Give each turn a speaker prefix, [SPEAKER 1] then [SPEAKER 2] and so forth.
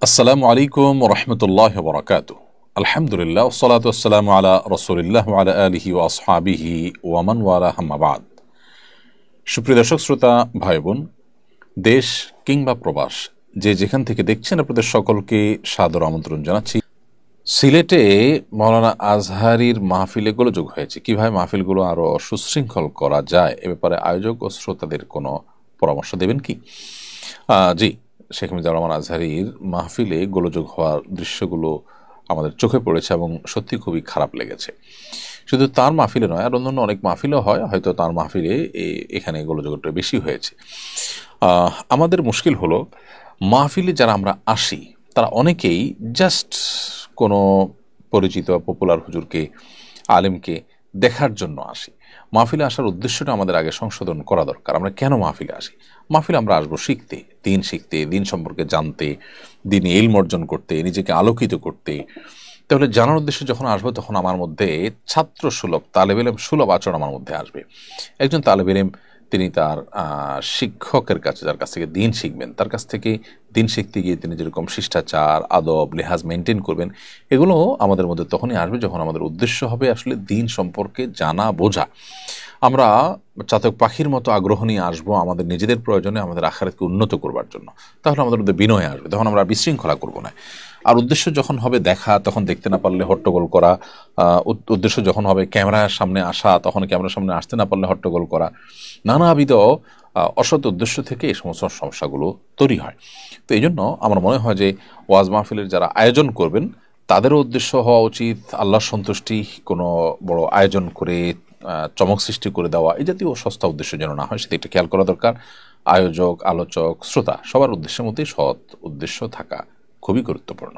[SPEAKER 1] আসসালামু আলাইকুম রহমতুল্লাহ বরকাত। আলহামদুলিল্লাহ ওসসালাতু ওয়াসসালামু আলা রাসূলিল্লাহ ওয়া আলা আলিহি ওয়া আসহাবিহি ওয়া মান ওয়ালা, আম্মা বাদ। সুপ্রিয় দর্শক শ্রোতা ভাই বোন, দেশ কিংবা প্রবাস যে যেখান থেকে দেখছেন, আপনাদের সকলকে সাদর আমন্ত্রণ জানাচ্ছি। সিলেটে মৌলানা আজহারীর মাহফিলে গোলযোগ হয়েছে। কিভাবে মাহফিলগুলো আরও সুশৃঙ্খল করা যায় এ ব্যাপারে আয়োজক ও শ্রোতাদের কোনো পরামর্শ দেবেন কি? জি, শেখ মুজিবুর রহমান আজহারীর মাহফিলে গোলযোগ হওয়ার দৃশ্যগুলো আমাদের চোখে পড়েছে এবং সত্যি খুবই খারাপ লেগেছে। শুধু তার মাহফিলে নয়, আর অন্যান্য অনেক মাহফিলও হয়, হয়তো তার মাহফিলে এখানে গোলযোগটা বেশি হয়েছে। আমাদের মুশকিল হলো, মাহফিলে যারা আমরা আসি তারা অনেকেই জাস্ট কোনো পরিচিত পপুলার হুজুরকে, আলেমকে দেখার জন্য আসি। মাহফিলে আসার উদ্দেশ্যটা আমাদের আগে সংশোধন করা দরকার। আমরা কেন মাহফিলে আসি? মাহফিলে আমরা আসবো শিখতে, দিন সম্পর্কে জানতে, দিনে ইলম অর্জন করতে, নিজেকে আলোকিত করতে। তাহলে জানার উদ্দেশ্যে যখন আসবো, তখন আমার মধ্যে ছাত্র সুলভ, তালেব ইলম সুলভ আচরণ আমার মধ্যে আসবে। একজন তালেব ইলম তিনি তার শিক্ষকের কাছে, যার কাছ থেকে দিন শিখবেন, তার কাছ থেকে দিন শিখতে গিয়ে তিনি যেরকম শিষ্টাচার, আদব, লেহাজ মেনটেন করবেন, এগুলো আমাদের মধ্যে তখনই আসবে যখন আমাদের উদ্দেশ্য হবে আসলে দিন সম্পর্কে জানা বোঝা। আমরা চাতক পাখির মতো আগ্রহ নিয়ে আসবো আমাদের নিজেদের প্রয়োজনে, আমাদের আখিরাতকে উন্নত করবার জন্য। তাহলে আমাদের মধ্যে বিনয় আসবে, তখন আমরা বিশৃঙ্খলা করবো না। আর উদ্দেশ্য যখন হবে দেখা, তখন দেখতে না পারলে হট্টগোল করা। উদ্দেশ্য যখন হবে ক্যামেরার সামনে আসা, তখন ক্যামেরার সামনে আসতে না পারলে হট্টগোল করা। নানাবিধ অসৎ উদ্দেশ্য থেকে এই সমস্ত সমস্যাগুলো তৈরি হয়। তো এই জন্য আমার মনে হয় যে ওয়াজ মাহফিলের যারা আয়োজন করবেন, তাদেরও উদ্দেশ্য হওয়া উচিত আল্লাহর সন্তুষ্টি। কোনো বড় আয়োজন করে চমক সৃষ্টি করে দেওয়া, এই জাতীয় সস্তা উদ্দেশ্য যেন না হয়, সেটা একটু খেয়াল করা দরকার। আয়োজক, আলোচক, শ্রোতা সবার উদ্দেশ্যের মধ্যে সৎ উদ্দেশ্য থাকা খুবই গুরুত্বপূর্ণ।